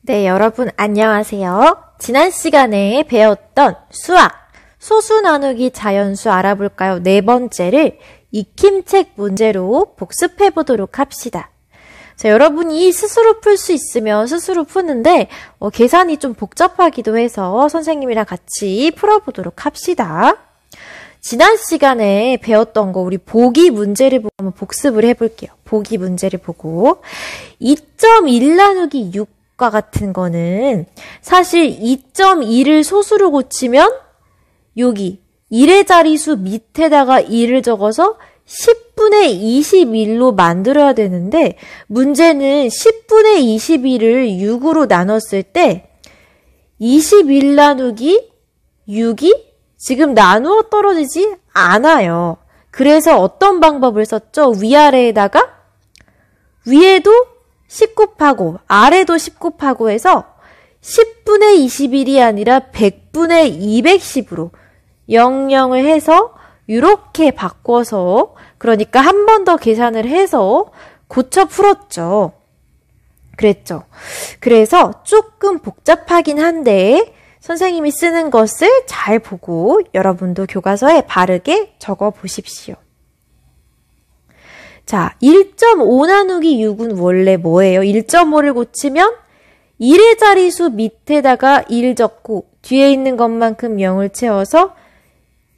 네, 여러분 안녕하세요. 지난 시간에 배웠던 수학, 소수 나누기 자연수 알아볼까요? 네 번째를 익힘책 문제로 복습해 보도록 합시다. 자, 여러분이 스스로 풀 수 있으면 스스로 푸는데 계산이 좀 복잡하기도 해서 선생님이랑 같이 풀어보도록 합시다. 지난 시간에 배웠던 거 우리 보기 문제를 보고 한번 복습을 해볼게요. 보기 문제를 보고 2.1 나누기 6과 같은 거는 사실 2.1을 소수로 고치면 여기 1의 자리수 밑에다가 1을 적어서 10분의 21로 만들어야 되는데 문제는 10분의 21을 6으로 나눴을 때 21 나누기 6이 지금 나누어 떨어지지 않아요. 그래서 어떤 방법을 썼죠? 위아래에다가 위에도 10 곱하고 아래도 10 곱하고 해서 10분의 21이 아니라 100분의 210으로 00을 해서 이렇게 바꿔서 그러니까 한 번 더 계산을 해서 고쳐 풀었죠. 그랬죠. 그래서 조금 복잡하긴 한데 선생님이 쓰는 것을 잘 보고 여러분도 교과서에 바르게 적어 보십시오. 자, 1.5 나누기 6은 원래 뭐예요? 1.5를 고치면 1의 자리수 밑에다가 1 적고 뒤에 있는 것만큼 0을 채워서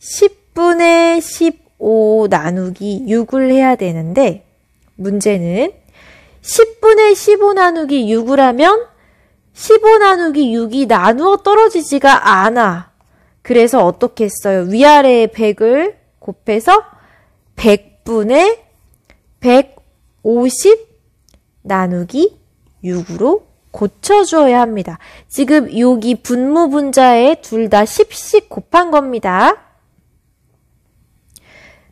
10분의 15 나누기 6을 해야 되는데 문제는 10분의 15 나누기 6을 하면 15 나누기 6이 나누어 떨어지지가 않아. 그래서 어떻게 했어요? 위아래에 100을 곱해서 100분의 150 나누기 6으로 고쳐주어야 합니다. 지금 여기 분모 분자에 둘 다 10씩 곱한 겁니다.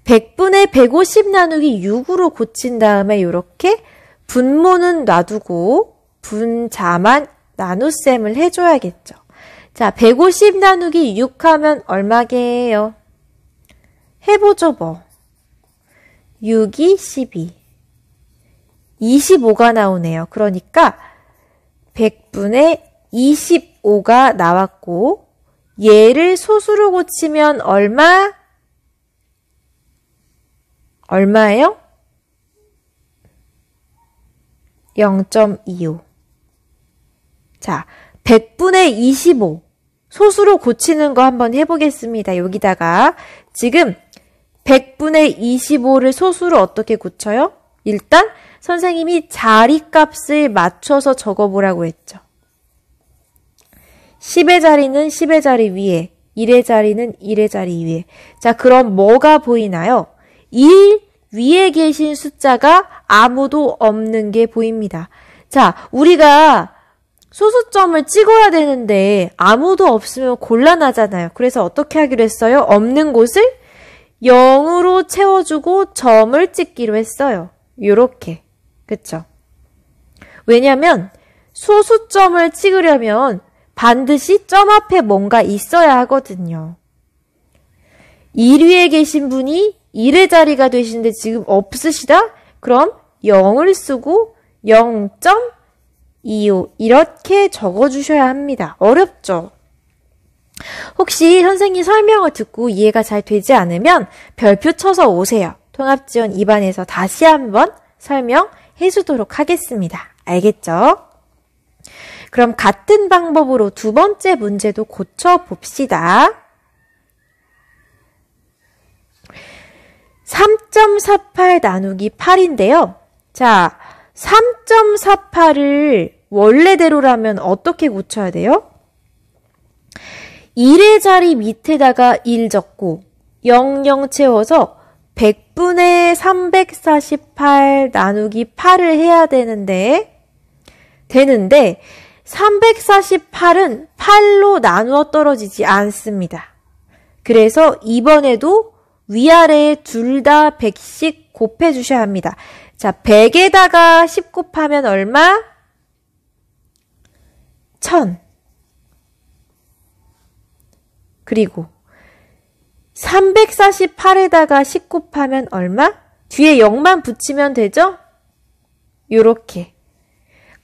100분의 150 나누기 6으로 고친 다음에 이렇게 분모는 놔두고 분자만 나눗셈을 해줘야겠죠. 자, 150 나누기 6 하면 얼마게요? 해보죠 뭐. 6이 12. 25가 나오네요. 그러니까 100분의 25가 나왔고 얘를 소수로 고치면 얼마예요? 0.25. 자, 100분의 25 소수로 고치는 거 한번 해보겠습니다. 여기다가 지금 100분의 25를 소수로 어떻게 고쳐요? 일단 선생님이 자리값을 맞춰서 적어보라고 했죠. 10의 자리는 10의 자리 위에, 1의 자리는 1의 자리 위에. 자, 그럼 뭐가 보이나요? 1 위에 계신 숫자가 아무도 없는 게 보입니다. 자, 우리가 소수점을 찍어야 되는데 아무도 없으면 곤란하잖아요. 그래서 어떻게 하기로 했어요? 없는 곳을 0으로 채워주고 점을 찍기로 했어요. 요렇게. 그쵸? 왜냐면 소수점을 찍으려면 반드시 점 앞에 뭔가 있어야 하거든요. 1위에 계신 분이 1의 자리가 되시는데 지금 없으시다? 그럼 0을 쓰고 0.25 이렇게 적어주셔야 합니다. 어렵죠? 혹시 선생님 설명을 듣고 이해가 잘 되지 않으면 별표 쳐서 오세요. 통합지원 2반에서 다시 한번 설명해 주도록 하겠습니다. 알겠죠? 그럼 같은 방법으로 두 번째 문제도 고쳐봅시다. 3.48 나누기 8인데요. 자, 3.48을 원래대로라면 어떻게 고쳐야 돼요? 1의 자리 밑에다가 1 적고 00 채워서 100분의 348 나누기 8을 해야 되는데 348은 8로 나누어 떨어지지 않습니다. 그래서 이번에도 위아래에 둘 다 100씩 곱해 주셔야 합니다. 자, 100에다가 10 곱하면 얼마? 1000. 그리고 348에다가 10 곱하면 얼마? 뒤에 0만 붙이면 되죠? 요렇게.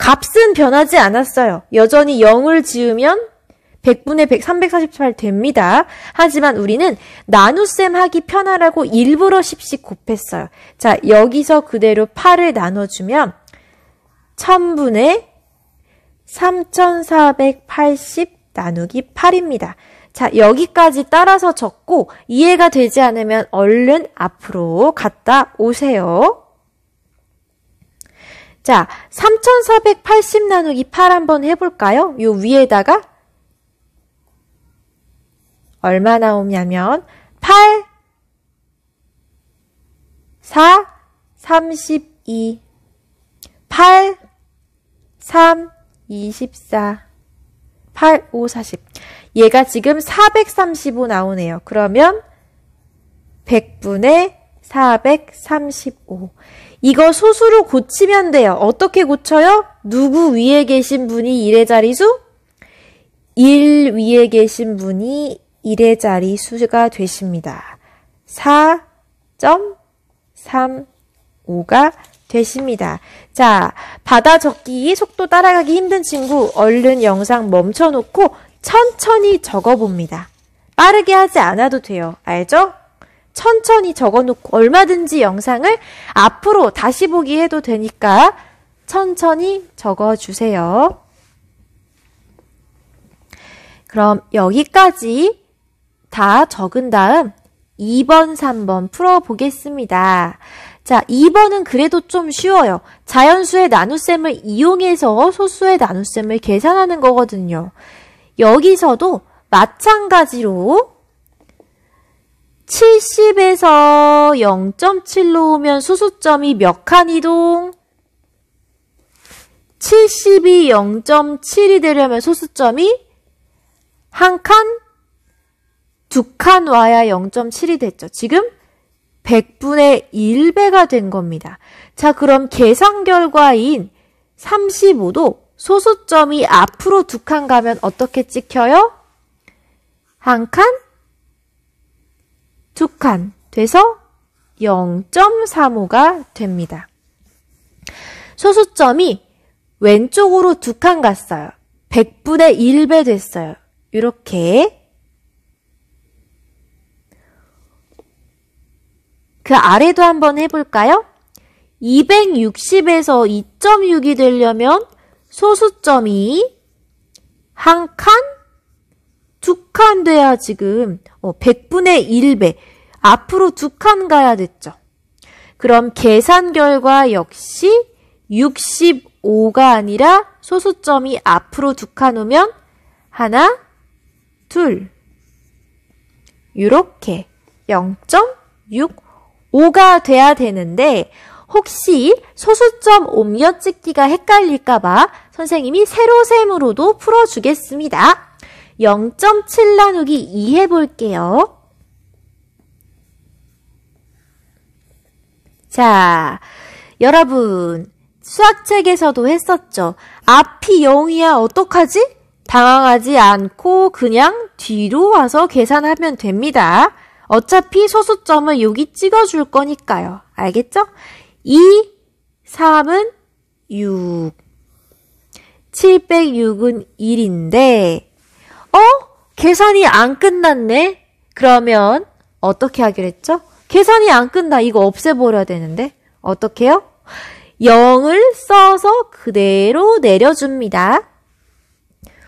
값은 변하지 않았어요. 여전히 0을 지으면 100분의 100, 348 됩니다. 하지만 우리는 나눗셈 하기 편하라고 일부러 10씩 곱했어요. 자, 여기서 그대로 8을 나눠주면 1000분의 3480 나누기 8입니다. 자, 여기까지 따라서 적고 이해가 되지 않으면 얼른 앞으로 갔다 오세요. 자, 3480 나누기 8 한번 해볼까요? 요 위에다가 얼마 나오냐면 8, 4, 32, 8, 3, 24, 8, 5, 40. 얘가 지금 435 나오네요. 그러면 100분의 435. 이거 소수로 고치면 돼요. 어떻게 고쳐요? 누구 위에 계신 분이 1의 자리수? 1 위에 계신 분이 1의 자리수가 되십니다. 4.35가 되십니다. 자, 받아 적기 속도 따라가기 힘든 친구 얼른 영상 멈춰놓고 천천히 적어봅니다. 빠르게 하지 않아도 돼요. 알죠? 천천히 적어놓고 얼마든지 영상을 앞으로 다시 보기 해도 되니까 천천히 적어주세요. 그럼 여기까지 다 적은 다음 2번, 3번 풀어보겠습니다. 자, 2번은 그래도 좀 쉬워요. 자연수의 나눗셈을 이용해서 소수의 나눗셈을 계산하는 거거든요. 여기서도 마찬가지로 70에서 0.7로 오면 소수점이 몇 칸 이동? 70이 0.7이 되려면 소수점이 한 칸? 두 칸 와야 0.7이 됐죠. 지금 100분의 1배가 된 겁니다. 자, 그럼 계산 결과인 35도 소수점이 앞으로 두 칸 가면 어떻게 찍혀요? 한 칸? 두 칸 돼서 0.35가 됩니다. 소수점이 왼쪽으로 두 칸 갔어요. 100분의 1배 됐어요. 이렇게 그 아래도 한번 해볼까요? 260에서 2.6이 되려면 소수점이 한 칸? 두 칸 돼야 지금 100분의 1배 앞으로 두 칸 가야 됐죠. 그럼 계산 결과 역시 65가 아니라 소수점이 앞으로 두 칸 오면 하나, 둘 이렇게 0.65가 돼야 되는데 혹시 소수점 옮겨찍기가 헷갈릴까봐 선생님이 세로셈으로도 풀어주겠습니다. 0.7 나누기 2 해볼게요. 자, 여러분 수학책에서도 했었죠. 앞이 0이야 어떡하지? 당황하지 않고 그냥 뒤로 와서 계산하면 됩니다. 어차피 소수점을 여기 찍어줄 거니까요. 알겠죠? 2, 3은 6, 706은 1인데 계산이 안 끝났네? 그러면 어떻게 하기로 했죠? 계산이 안 끝나. 이거 없애버려야 되는데 어떻게 해요? 0을 써서 그대로 내려줍니다.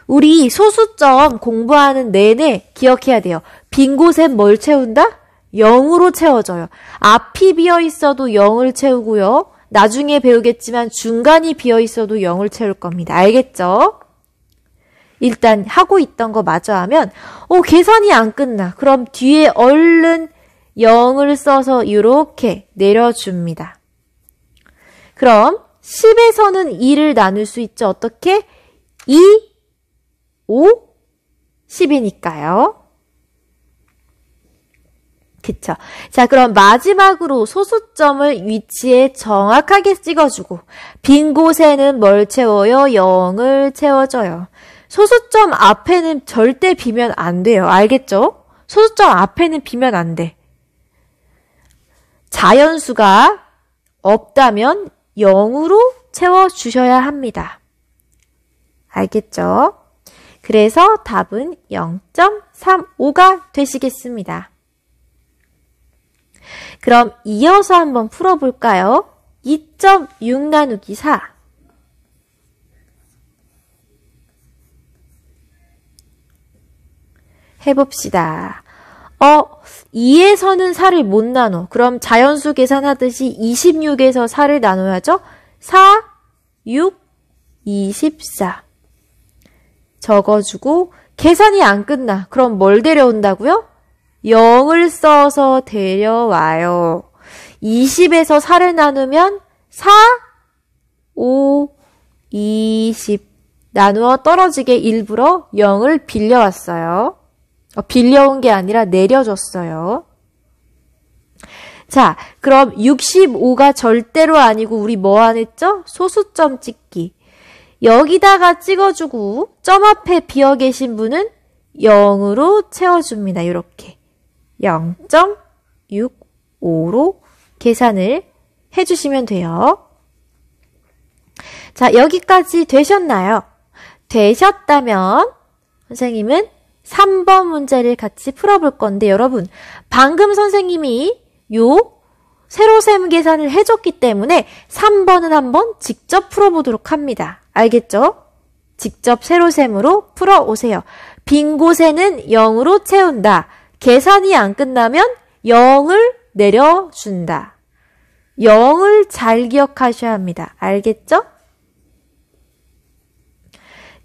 우리 소수점 공부하는 내내 기억해야 돼요. 빈 곳에 뭘 채운다? 0으로 채워져요. 앞이 비어 있어도 0을 채우고요. 나중에 배우겠지만 중간이 비어 있어도 0을 채울 겁니다. 알겠죠? 일단 하고 있던 거 마저 하면 계산이 안 끝나. 그럼 뒤에 얼른 0을 써서 이렇게 내려줍니다. 그럼 10에서는 2를 나눌 수 있죠. 어떻게? 2, 5, 10이니까요. 그쵸? 자, 그럼 마지막으로 소수점을 위치에 정확하게 찍어주고 빈 곳에는 뭘 채워요? 0을 채워줘요. 소수점 앞에는 절대 비면 안 돼요. 알겠죠? 소수점 앞에는 비면 안 돼. 자연수가 없다면 0으로 채워주셔야 합니다. 알겠죠? 그래서 답은 0.35가 되시겠습니다. 그럼 이어서 한번 풀어볼까요? 2.6 나누기 4. 해봅시다. 2에서는 4를 못 나눠. 그럼 자연수 계산하듯이 26에서 4를 나눠야죠. 4, 6, 24. 적어주고 계산이 안 끝나. 그럼 뭘 데려온다고요? 0을 써서 데려와요. 20에서 4를 나누면 4, 5, 20. 나누어 떨어지게 일부러 0을 빌려왔어요. 빌려온 게 아니라 내려줬어요. 자, 그럼 65가 절대로 아니고 우리 뭐 안 했죠? 소수점 찍기. 여기다가 찍어주고 점 앞에 비어 계신 분은 0으로 채워줍니다. 이렇게 0.65로 계산을 해주시면 돼요. 자, 여기까지 되셨나요? 되셨다면 선생님은 3번 문제를 같이 풀어볼 건데 여러분 방금 선생님이 요 세로셈 계산을 해줬기 때문에 3번은 한번 직접 풀어보도록 합니다. 알겠죠? 직접 세로셈으로 풀어오세요. 빈 곳에는 0으로 채운다. 계산이 안 끝나면 0을 내려준다. 0을 잘 기억하셔야 합니다. 알겠죠?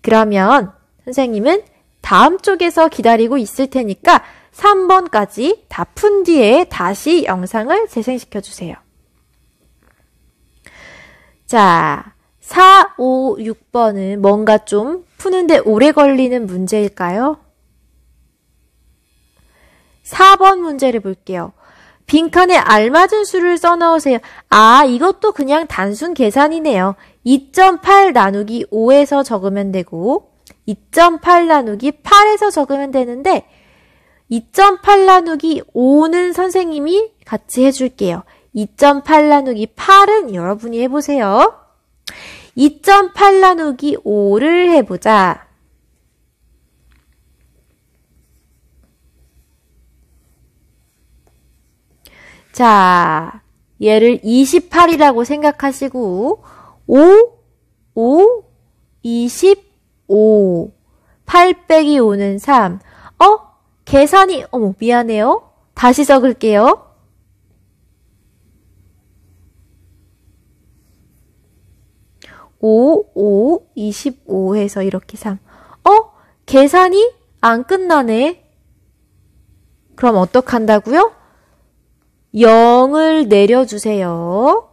그러면 선생님은 다음 쪽에서 기다리고 있을 테니까 3번까지 다 푼 뒤에 다시 영상을 재생시켜 주세요. 자, 4, 5, 6번은 뭔가 좀 푸는데 오래 걸리는 문제일까요? 4번 문제를 볼게요. 빈칸에 알맞은 수를 써넣으세요. 아, 이것도 그냥 단순 계산이네요. 2.8 나누기 5에서 적으면 되고 2.8 나누기 8에서 적으면 되는데 2.8 나누기 5는 선생님이 같이 해줄게요. 2.8 나누기 8은 여러분이 해보세요. 2.8 나누기 5를 해보자. 자, 얘를 28이라고 생각하시고 5, 25, 8 빼기 5는 3. 계산이, 미안해요. 다시 적을게요. 5, 25 해서 이렇게 3. 계산이 안 끝나네. 그럼 어떡한다고요? 0을 내려주세요.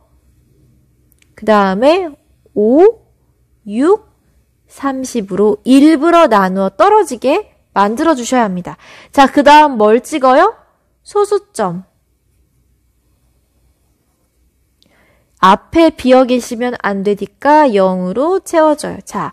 그 다음에 5, 6, 30으로 일부러 나누어 떨어지게 만들어 주셔야 합니다. 자, 그 다음 뭘 찍어요? 소수점. 앞에 비어 계시면 안 되니까 0으로 채워줘요. 자,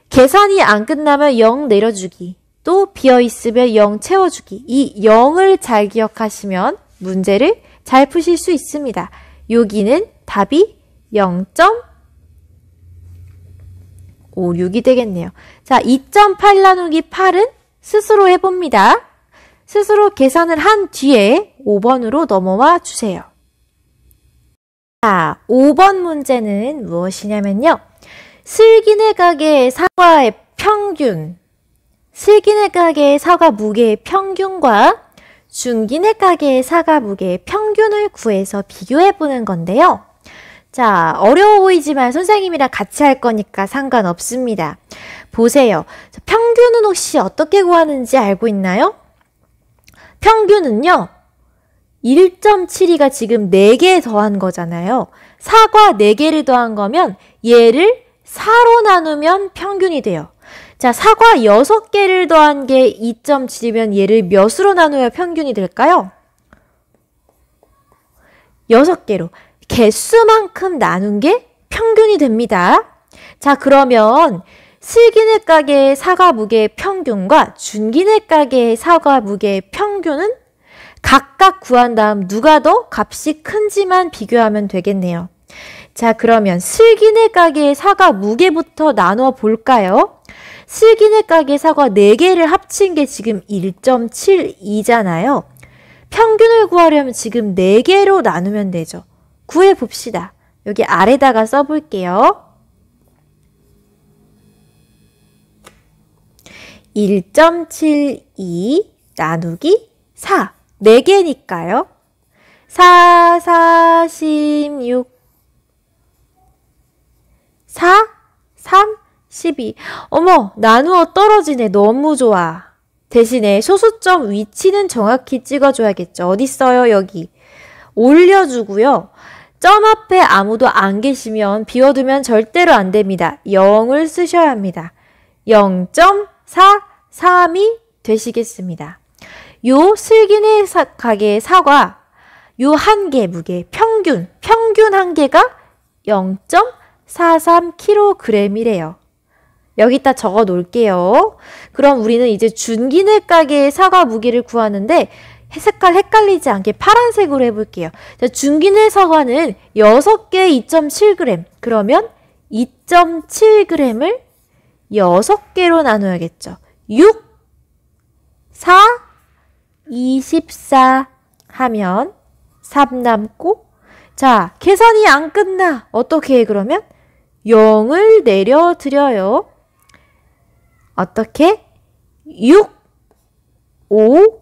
계산이 안 끝나면 0 내려주기. 또 비어 있으면 0 채워주기. 이 0을 잘 기억하시면 문제를 잘 푸실 수 있습니다. 여기는 답이 0.56이 되겠네요. 자, 2.8 나누기 8은 스스로 해봅니다. 스스로 계산을 한 뒤에 5번으로 넘어와 주세요. 자, 5번 문제는 무엇이냐면요. 슬기네 가게의 사과의 평균, 슬기네 가게의 사과 무게의 평균과 준기네 가게의 사과 무게의 평균을 구해서 비교해보는 건데요. 자, 어려워 보이지만 선생님이랑 같이 할 거니까 상관없습니다. 보세요. 평균은 혹시 어떻게 구하는지 알고 있나요? 평균은요. 1.72가 지금 4개 더한 거잖아요. 사과 4개를 더한 거면 얘를 4로 나누면 평균이 돼요. 자, 사과 6개를 더한 게 2.7이면 얘를 몇으로 나눠야 평균이 될까요? 6개로. 개수만큼 나눈 게 평균이 됩니다. 자, 그러면 슬기네 가게의 사과 무게의 평균과 준기네 가게의 사과 무게의 평균은 각각 구한 다음 누가 더 값이 큰지만 비교하면 되겠네요. 자, 그러면 슬기네 가게의 사과 무게부터 나눠 볼까요? 슬기네 가게 사과 4개를 합친 게 지금 1.72잖아요. 평균을 구하려면 지금 4개로 나누면 되죠. 구해봅시다. 여기 아래다가 써볼게요. 1.72 나누기 4. 4개니까요. 4, 46, 4, 3, 12. 어머, 나누어 떨어지네. 너무 좋아. 대신에 소수점 위치는 정확히 찍어줘야겠죠. 어딨어요? 여기. 올려주고요. 점 앞에 아무도 안 계시면 절대로 안 됩니다. 0을 쓰셔야 합니다. 0.43이 되시겠습니다. 요 슬기네 가게 사과 요 한 개 무게 평균 한 개가 0.43kg이래요. 여기다 적어 놓을게요. 그럼 우리는 이제 준기네 가게의 사과 무게를 구하는데 색깔 헷갈리지 않게 파란색으로 해볼게요. 자, 준기네 사과는 6개 2.7g. 그러면 2.7g을 6개로 나눠야겠죠. 6, 4, 24 하면 3 남고, 자, 계산이 안 끝나. 어떻게 해, 그러면? 0을 내려드려요. 어떻게? 6, 5,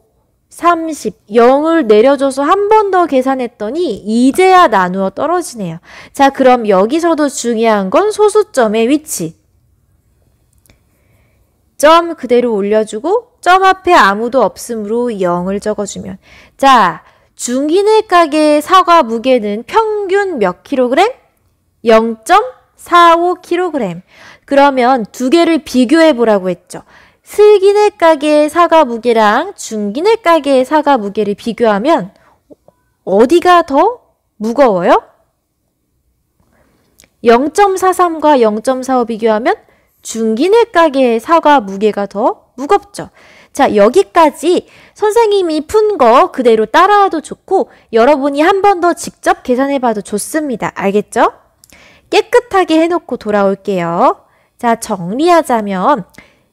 30. 0을 내려줘서 한 번 더 계산했더니 이제야 나누어 떨어지네요. 자, 그럼 여기서도 중요한 건 소수점의 위치. 점 그대로 올려주고 점 앞에 아무도 없으므로 0을 적어주면. 자, 준기네 가게의 사과 무게는 평균 몇 킬로그램? 0.45kg. 그러면 두 개를 비교해 보라고 했죠. 슬기네 가게의 사과 무게랑 준기네 가게의 사과 무게를 비교하면 어디가 더 무거워요? 0.43과 0.45 비교하면 준기네 가게의 사과 무게가 더 무겁죠. 자, 여기까지 선생님이 푼 거 그대로 따라와도 좋고 여러분이 한 번 더 직접 계산해봐도 좋습니다. 알겠죠? 깨끗하게 해놓고 돌아올게요. 자, 정리하자면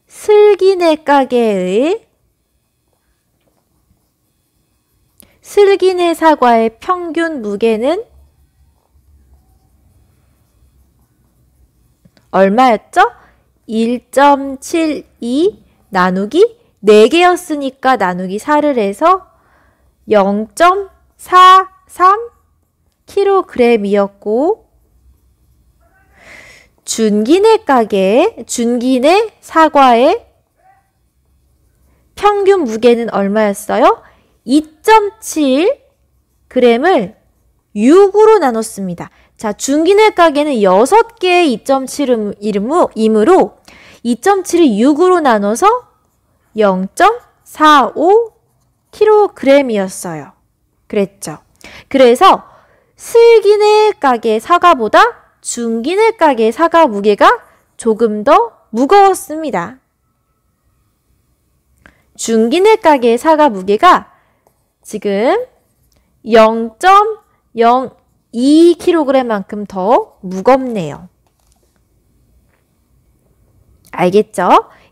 슬기네 가게의 슬기네 사과의 평균 무게는 얼마였죠? 1.72 나누기 4개였으니까 나누기 4를 해서 0.43kg이었고 준기네 사과의 평균 무게는 얼마였어요? 2.7g을 6으로 나눴습니다. 자, 준기네 가게는 6개의 2.7이므로 2.7을 6으로 나눠서 0.45kg이었어요. 그랬죠. 그래서 슬기네 가게 사과보다 준기네 가게 사과 무게가 조금 더 무거웠습니다. 준기네 가게 사과 무게가 지금 0.02kg만큼 더 무겁네요. 알겠죠?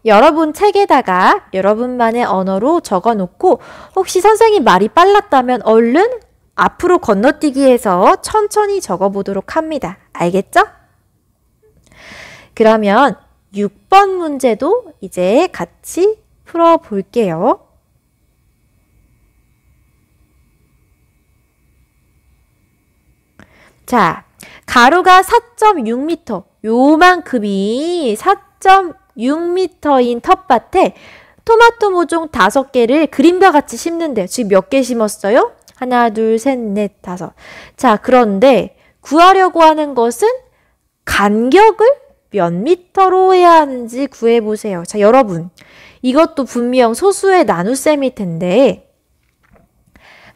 여러분 책에다가 여러분만의 언어로 적어놓고 혹시 선생님 말이 빨랐다면 얼른 앞으로 건너뛰기 해서 천천히 적어보도록 합니다. 알겠죠? 그러면 6번 문제도 이제 같이 풀어볼게요. 자, 가로가 4.6m, 요만큼이 4.6m인 텃밭에 토마토 모종 5개를 그림과 같이 심는데요. 지금 몇 개 심었어요? 하나, 둘, 셋, 넷, 5. 자, 그런데 구하려고 하는 것은 간격을 몇 미터로 해야 하는지 구해보세요. 자, 여러분, 이것도 분명 소수의 나눗셈일 텐데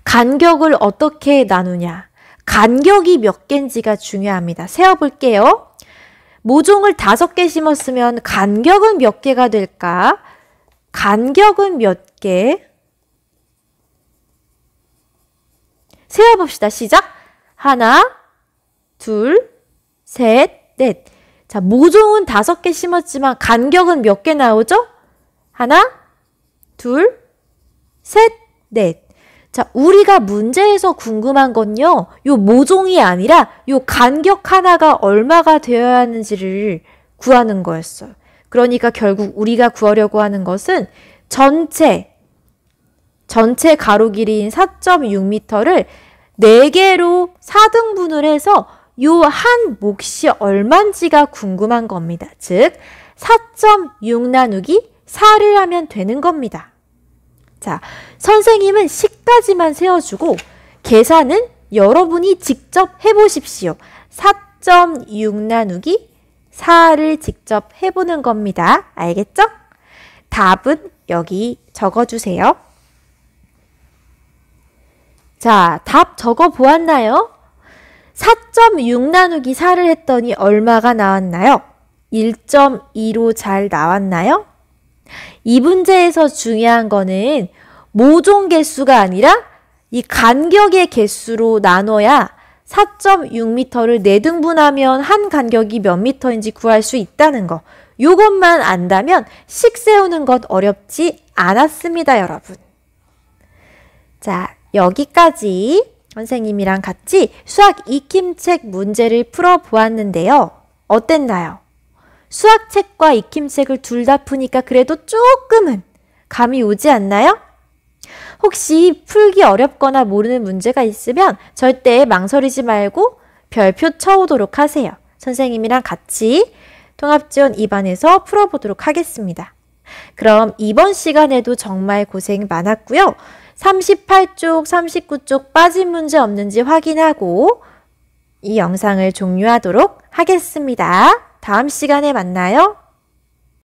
간격을 어떻게 나누냐? 간격이 몇 개인지가 중요합니다. 세어볼게요. 모종을 5개 심었으면 간격은 몇 개가 될까? 간격은 몇 개? 세어봅시다. 시작! 하나, 둘, 셋, 넷. 자, 모종은 5개 심었지만 간격은 몇 개 나오죠? 하나, 둘, 셋, 넷. 자, 우리가 문제에서 궁금한 건요, 요 모종이 아니라 요 간격 하나가 얼마가 되어야 하는지를 구하는 거였어요. 그러니까 결국 우리가 구하려고 하는 것은 전체 가로 길이인 4.6m를 4개로 4등분을 해서 요 한 몫이 얼만지가 궁금한 겁니다. 즉, 4.6 나누기 4를 하면 되는 겁니다. 자, 선생님은 식까지만 세워주고 계산은 여러분이 직접 해보십시오. 4.6 나누기 4를 직접 해보는 겁니다. 알겠죠? 답은 여기 적어주세요. 자, 답 적어보았나요? 4.6 나누기 4를 했더니 얼마가 나왔나요? 1.2로 잘 나왔나요? 이 문제에서 중요한 거는 모종 개수가 아니라 이 간격의 개수로 나눠야 4.6m를 4등분하면 한 간격이 몇 미터인지 구할 수 있다는 거. 요것만 안다면 식 세우는 것 어렵지 않았습니다, 여러분. 자, 여기까지 선생님이랑 같이 수학 익힘책 문제를 풀어보았는데요. 어땠나요? 수학책과 익힘책을 둘 다 푸니까 그래도 조금은 감이 오지 않나요? 혹시 풀기 어렵거나 모르는 문제가 있으면 절대 망설이지 말고 별표 쳐오도록 하세요. 선생님이랑 같이 통합지원 2반에서 풀어보도록 하겠습니다. 그럼 이번 시간에도 정말 고생 많았고요. 38쪽, 39쪽 빠진 문제 없는지 확인하고 이 영상을 종료하도록 하겠습니다. 다음 시간에 만나요.